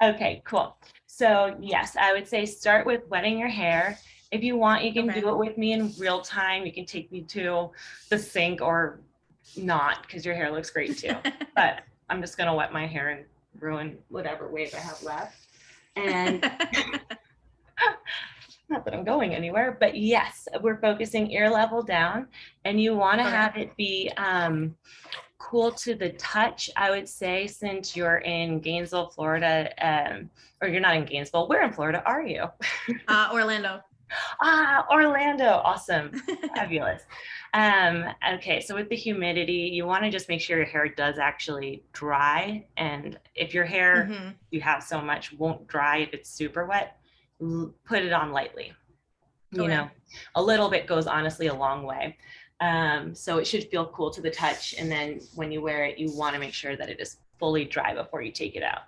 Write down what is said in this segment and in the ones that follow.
Okay, cool. So yes, I would say start with wetting your hair. If you want, you can Okay. do it with me in real time. You can take me to the sink or not, because your hair looks great too. But I'm just gonna wet my hair and ruin whatever wave I have left. And not that I'm going anywhere, but yes, we're focusing ear level down, and you want to Okay. have it be cool to the touch, I would say, since you're in Gainesville, Florida, or you're not in Gainesville. Where in Florida are you? Orlando. Orlando. Awesome. Fabulous. Okay, so with the humidity, you want to just make sure your hair does actually dry. And if your hair, Mm-hmm. you have so much, won't dry if it's super wet, put it on lightly. You Okay. know, a little bit goes honestly a long way. So it should feel cool to the touch. And then when you wear it, you want to make sure that it is fully dry before you take it out.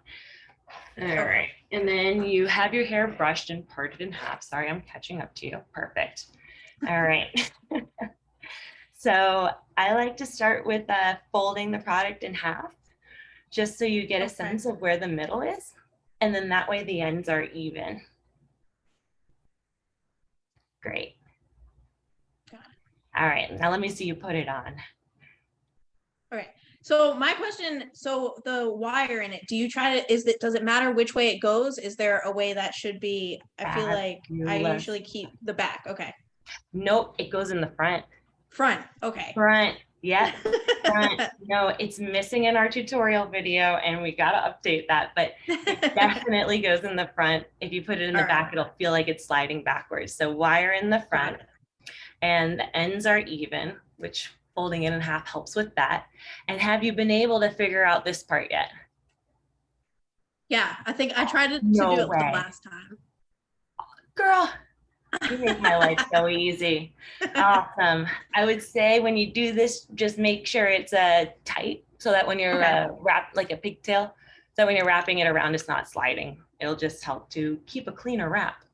All right. And then you have your hair brushed and parted in half. Sorry, I'm catching up to you. Perfect. All right. So I like to start with folding the product in half, just so you get a Okay. sense of where the middle is. And then that way the ends are even. Great. All right, now let me see you put it on. Okay. So my question, so the wire in it, do you try to, does it matter which way it goes? Is there a way that should be, I feel like I Fabulous. usually keep the back. Okay. Nope, it goes in the front. Front. Okay. Front, yep, front. No, it's missing in our tutorial video and we gotta update that, but it definitely goes in the front. If you put it in the All right. back, it'll feel like it's sliding backwards. So wire in the Got front, it. and the ends are even, which folding it in half helps with that. And have you been able to figure out this part yet? Yeah, I think I tried to do No it the way. last time. Girl, you make my life so easy. Awesome. I would say when you do this, just make sure it's tight so that when you're Okay. wrapped like a pigtail, so when you're wrapping it around, it's not sliding. It'll just help to keep a cleaner wrap.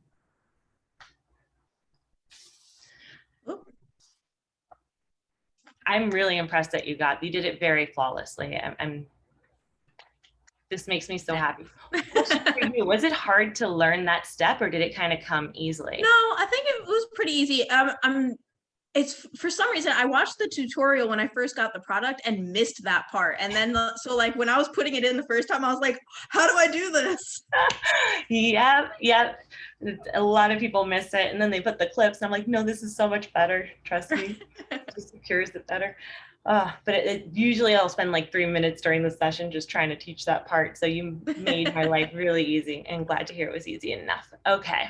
Oop. I'm really impressed that you did it very flawlessly. This makes me so happy. Question for you, was it hard to learn that step or did it kind of come easily? No, I think it was pretty easy. It's for some reason I watched the tutorial when I first got the product and missed that part. And then so like when I was putting it in the first time, I was like, how do I do this? Yep. A lot of people miss it and then they put the clips. I'm like, no, this is so much better. Trust me. It just secures it better. But usually I'll spend like 3 minutes during the session just trying to teach that part. So you made my life really easy, and glad to hear it was easy enough. Okay.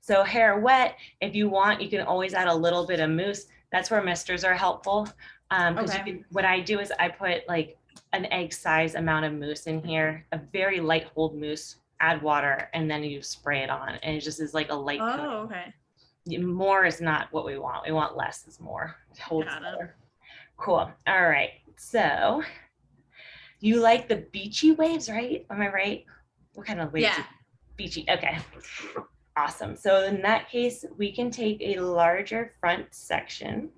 So hair wet, if you want, you can always add a little bit of mousse. That's where misters are helpful. Because Okay. what I do is I put like an egg size amount of mousse in here, a very light hold mousse, add water, and then you spray it on. And it just is like a light coat. Oh, okay. More is not what we want. We want less is more. It holds Got it. better. Cool. All right. So you like the beachy waves, right? Am I right? What kind of waves? Yeah. Beachy. Okay. Awesome. So in that case, we can take a larger front section,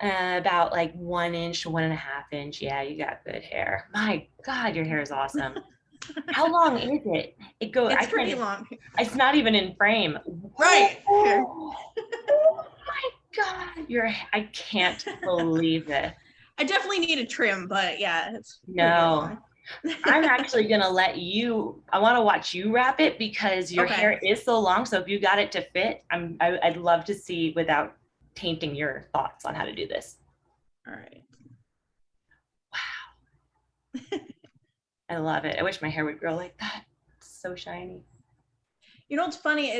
about like 1 inch, 1.5 inch. Yeah, you got good hair. My God, your hair is awesome. How long is it? It goes, I It's can't pretty even, long. it's not even in frame. Right. Here. Oh my God, I can't believe it. I definitely need a trim, but yeah, it's pretty No, long. I'm actually gonna let you, I wanna watch you wrap it because your Okay. hair is so long. So if you got it to fit, I'd love to see without tainting your thoughts on how to do this. All right. Wow, I love it. I wish my hair would grow like that. It's so shiny. You know what's funny?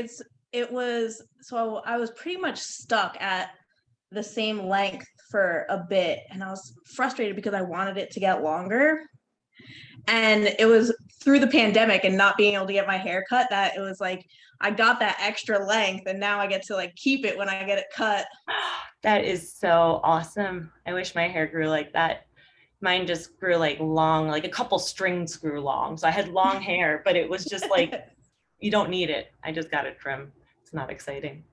It was so I was pretty much stuck at the same length for a bit, and I was frustrated because I wanted it to get longer. And it was through the pandemic and not being able to get my hair cut that it was like I got that extra length, and now I get to like keep it when I get it cut. That is so awesome. I wish my hair grew like that. Mine just grew like long, like a couple strings grew long. So I had long hair, but it was just like, you don't need it. I just got it trimmed. It's not exciting.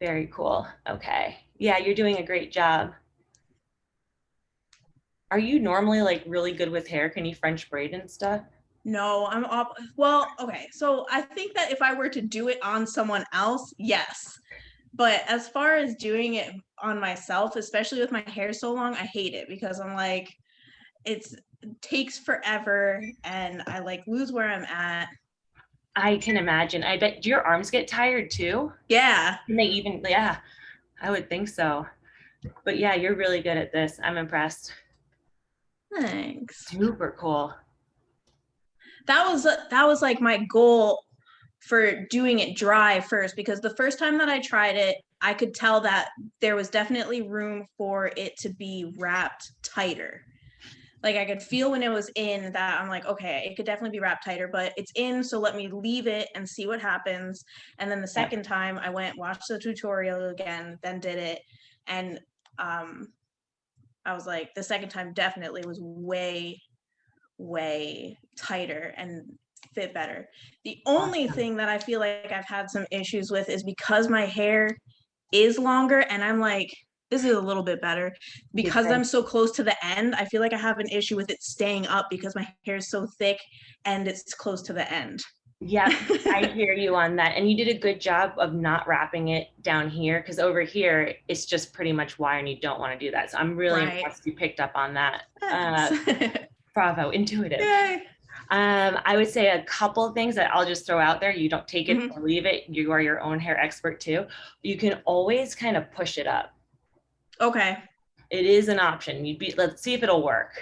Very cool. Okay. Yeah, you're doing a great job. Are you normally like really good with hair? Can you French braid and stuff? No, I'm up. Well, okay. So I think that if I were to do it on someone else, yes. But as far as doing it on myself, especially with my hair so long, I hate it because I'm like, it takes forever and I like lose where I'm at. I can imagine. I bet, do your arms get tired too? Yeah. Can they even, yeah, I would think so. But yeah, you're really good at this. I'm impressed. Thanks. Super cool. That was like my goal for doing it dry first, because the first time that I tried it, I could tell that there was definitely room for it to be wrapped tighter. Like I could feel when it was in that I'm like, okay, it could definitely be wrapped tighter, but it's in, so let me leave it and see what happens. And then the Yeah. second time I went, watched the tutorial again, then did it. And I was like, the second time definitely was way, way tighter and fit better. The only Awesome. thing that I feel like I've had some issues with is because my hair is longer and I'm like, this is a little bit better. You Because I'm think? so close to the end, I feel like I have an issue with it staying up because my hair is so thick and it's close to the end. Yep, I hear you on that. And you did a good job of not wrapping it down here, because over here it's just pretty much wire and you don't want to do that. So I'm really Right. impressed you picked up on that. Thanks. Bravo, intuitive. Yay. I would say a couple of things that I'll just throw out there. You don't take it Mhm. or leave it. You are your own hair expert too. You can always kind of push it up. Okay. It is an option. Let's see if it'll work.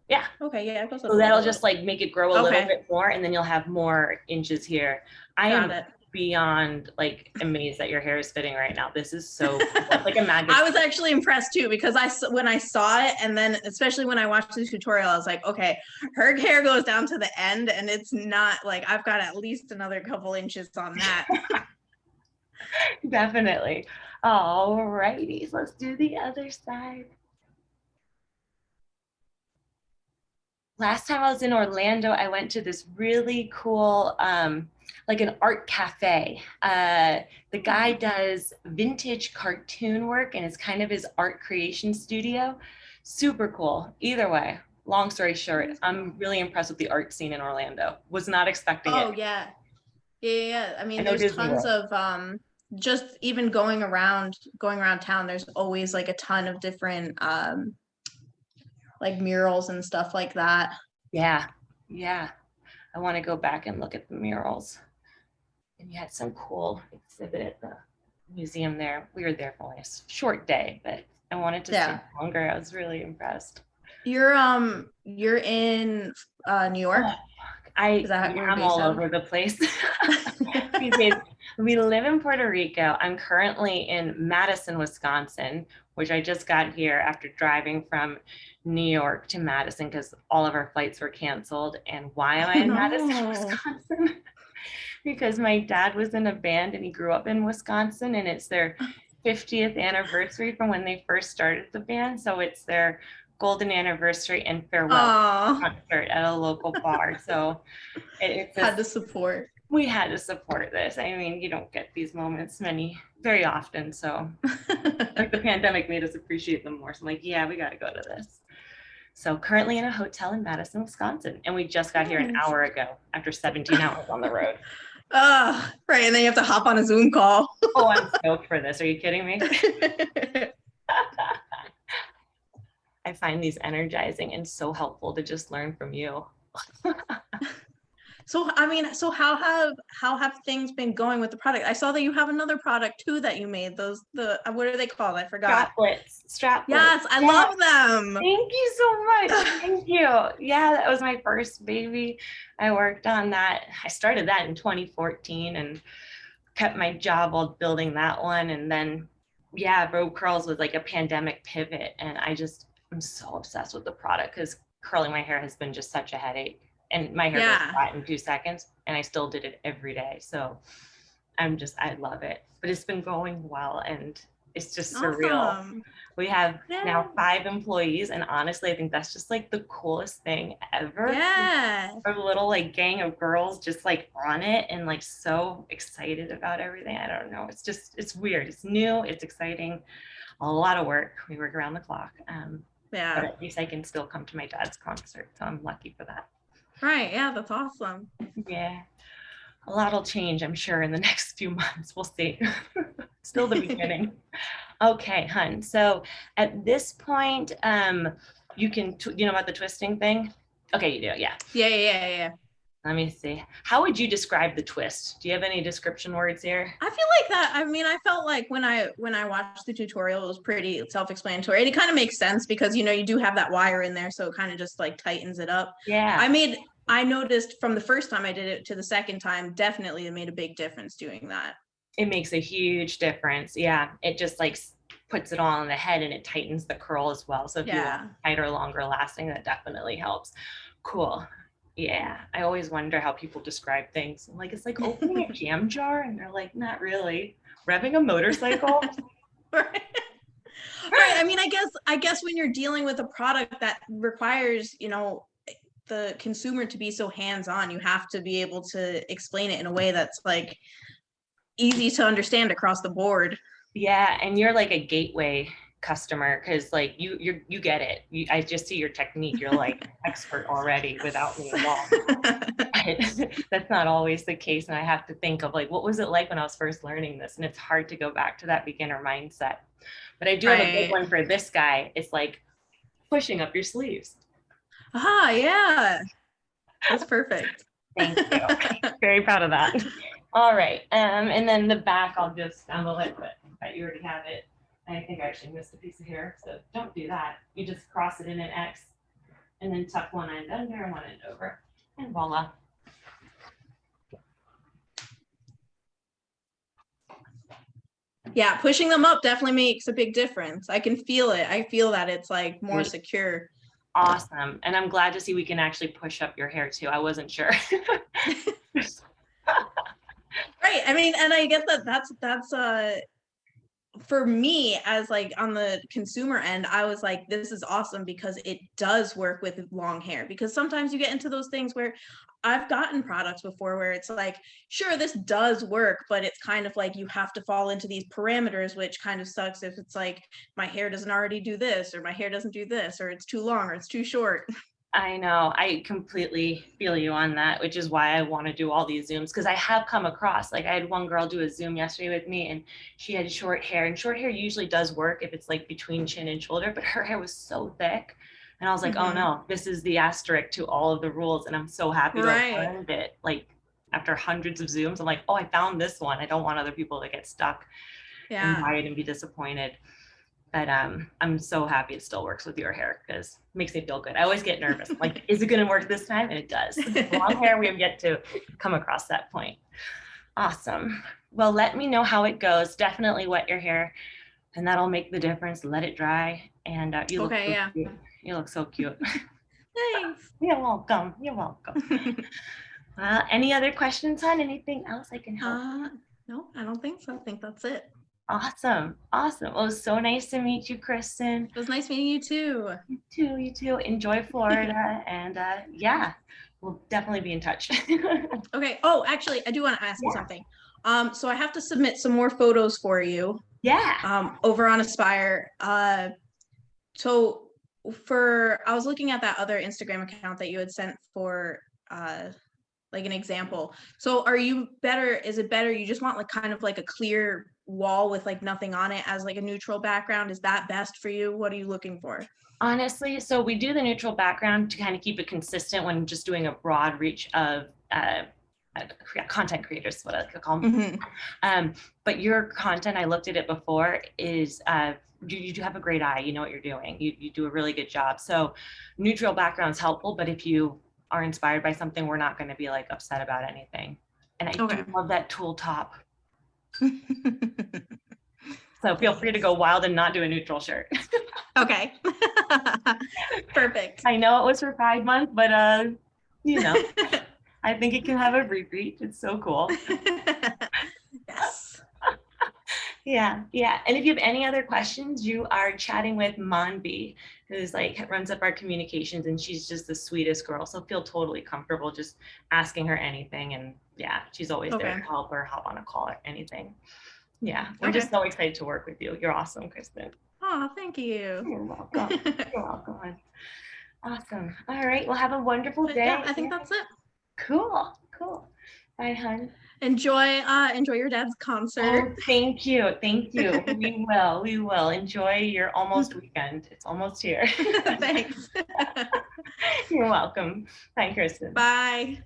Yeah. Okay. Yeah, it goes up So a that'll little bit. just like make it grow a little Okay. bit more, and then you'll have more inches here. I Got am it. beyond like amazed that your hair is fitting right now. This is so cool. It's like a magic. I was actually impressed too, because when I saw it, and then especially when I watched the tutorial, I was like, okay, her hair goes down to the end and it's not like I've got at least another couple inches on that. Definitely. All righty, let's do the other side. Last time I was in Orlando, I went to this really cool, like an art cafe. The guy does vintage cartoon work and it's kind of his art creation studio. Super cool. Either way, long story short, I'm really impressed with the art scene in Orlando. Was not expecting Oh it. yeah. Yeah. I I mean, know there's Disney tons World. of just even going around town, there's always like a ton of different like murals and stuff like that. Yeah, yeah. I want to go back and look at the murals. And you had some cool exhibit at the museum there. We were there for only a short day, but I wanted to stay Yeah. longer. I was really impressed. You're in New York? Oh, I Is that yeah, where you're I'm based all out of? over the place these days. We live in Puerto Rico. I'm currently in Madison, Wisconsin, which I just got here after driving from New York to Madison because all of our flights were canceled. And why am I Oh in Madison, no. Wisconsin? Because my dad was in a band and he grew up in Wisconsin, and it's their 50th anniversary from when they first started the band. So it's their golden anniversary and farewell Oh, concert at a local bar. So it's had just, to support. we had to support this. I mean, you don't get these moments very often. So like the pandemic made us appreciate them more. So I'm like, yeah, we got to go to this. So currently in a hotel in Madison, Wisconsin. And we just got here an Nice. hour ago after 17 hours on the road. Right. And then you have to hop on a Zoom call. Oh, I'm stoked for this. Are you kidding me? I find these energizing and so helpful to just learn from you. So I mean, so how have things been going with the product? I saw that you have another product too that you made. Those what are they called? I forgot. Straplets. Yes, I Yeah. love them. Thank you so much. Thank you. Yeah, that was my first baby. I worked on that. I started that in 2014 and kept my job while building that one. And then, yeah, RobeCurls was like a pandemic pivot. And I'm so obsessed with the product because curling my hair has been just such a headache. And my hair goes Yeah. flat in 2 seconds. And I still did it every day. So I love it. But it's been going well and it's just surreal. Awesome. We have Yeah. now 5 employees, and honestly, I think that's just like the coolest thing ever. Yeah. Our little like gang of girls just like on it and like so excited about everything. I don't know. It's weird. It's new. It's exciting. A lot of work. We work around the clock. Yeah. But at least I can still come to my dad's concert. So I'm lucky for that. Right. Yeah, that's awesome. Yeah. A lot will change, I'm sure, in the next few months. We'll see. Still the beginning. Okay, hun. So at this point, you can, you know about the twisting thing? Okay, you do. Yeah. Yeah. Let me see. How would you describe the twist? Do you have any description words here? I feel like that. I mean, I felt like when I watched the tutorial, it was pretty self-explanatory. And it kind of makes sense because you do have that wire in there, so it kind of just like tightens it up. Yeah. I noticed from the first time I did it to the second time, definitely it made a big difference doing that. It makes a huge difference. Yeah. It just like puts it all on the head and it tightens the curl as well. So if you want tighter, longer lasting, that definitely helps. Cool. Yeah, I always wonder how people describe things. I'm like, it's like opening a jam jar, and they're like, not really. Revving a motorcycle. Right. I mean, I guess when you're dealing with a product that requires, the consumer to be so hands-on, you have to be able to explain it in a way that's like easy to understand across the board. Yeah, and you're like a gateway customer because like you get it. I just see your technique. You're like expert already without me involved. That's not always the case, and I have to think of like, what was it like when I was first learning this? And it's hard to go back to that beginner mindset. But I do have a good one for this guy. It's like pushing up your sleeves. Yeah, that's perfect. Thank you. Very proud of that. All right, and then the back, I'll just unroll it, but you already have it. I think I actually missed a piece of hair, so don't do that. You just cross it in an X and then tuck one end under and one end over, and voila. Yeah, pushing them up definitely makes a big difference. I can feel it. I feel that it's like more secure. Awesome. And I'm glad to see we can actually push up your hair too. I wasn't sure. Right. I mean, and I get that that's for me as like on the consumer end, I was like, this is awesome because it does work with long hair, because sometimes you get into those things where I've gotten products before where it's like, sure, this does work, but it's kind of like you have to fall into these parameters, which kind of sucks if it's like my hair doesn't already do this, or my hair doesn't do this, or it's too long, or it's too short. I know. I completely feel you on that, which is why I want to do all these Zooms, because I have come across, like I had one girl do a Zoom yesterday with me and she had short hair, and short hair usually does work if it's like between chin and shoulder, but her hair was so thick. And I was like, oh no, this is the asterisk to all of the rules. And I'm so happy to have learned it. Like after hundreds of Zooms, I'm like, oh, I found this one. I don't want other people to get stuck and buy it and be disappointed. But I'm so happy it still works with your hair because it makes me feel good. I always get nervous. Like, is it going to work this time? And it does. Long hair, we have yet to come across that point. Awesome. Well, let me know how it goes. Definitely wet your hair, and that'll make the difference. Let it dry, and you look so cute. You look so cute. Thanks. You're welcome. You're welcome. Any other questions, hon? Anything else I can help? No, I don't think so. I think that's it. Awesome. Awesome. Well, it was so nice to meet you, Kristin. It was nice meeting you too. You too. Enjoy Florida. And yeah, we'll definitely be in touch. Okay. Oh, actually, I do want to ask you something. So I have to submit some more photos for you. Yeah. Over on Aspire. So I was looking at that other Instagram account that you had sent for like an example. So is it better you just want like kind of like a clear wall with like nothing on it as like a neutral background? Is that best for you? What are you looking for? Honestly, so we do the neutral background to kind of keep it consistent when just doing a broad reach of content creators, what I like to call them. But your content, I looked at it before, is you do have a great eye. You know what you're doing. You do a really good job. So neutral background is helpful, but if you are inspired by something, we're not going to be like upset about anything. And I do love that tulle top. So feel free to go wild and not do a neutral shirt. Okay. Perfect. I know it was for Pride Month, but you know, I think it can have a repeat. It's so cool. Yes. Yeah. And if you have any other questions, you are chatting with Manvi, who's like runs up our communications, and she's just the sweetest girl. So feel totally comfortable just asking her anything. And yeah, she's always there to help or hop on a call or anything. Yeah, we're just so excited to work with you. You're awesome, Kristin. Oh, thank you. You're welcome. You're welcome. Awesome. All right. Well, have a wonderful But day. yeah, I think that's it. Cool. Bye, hon. Enjoy your dad's concert. Oh, thank you. Thank you. We will. Enjoy your almost weekend. It's almost here. Thanks. You're welcome. Bye, Kristin. Bye.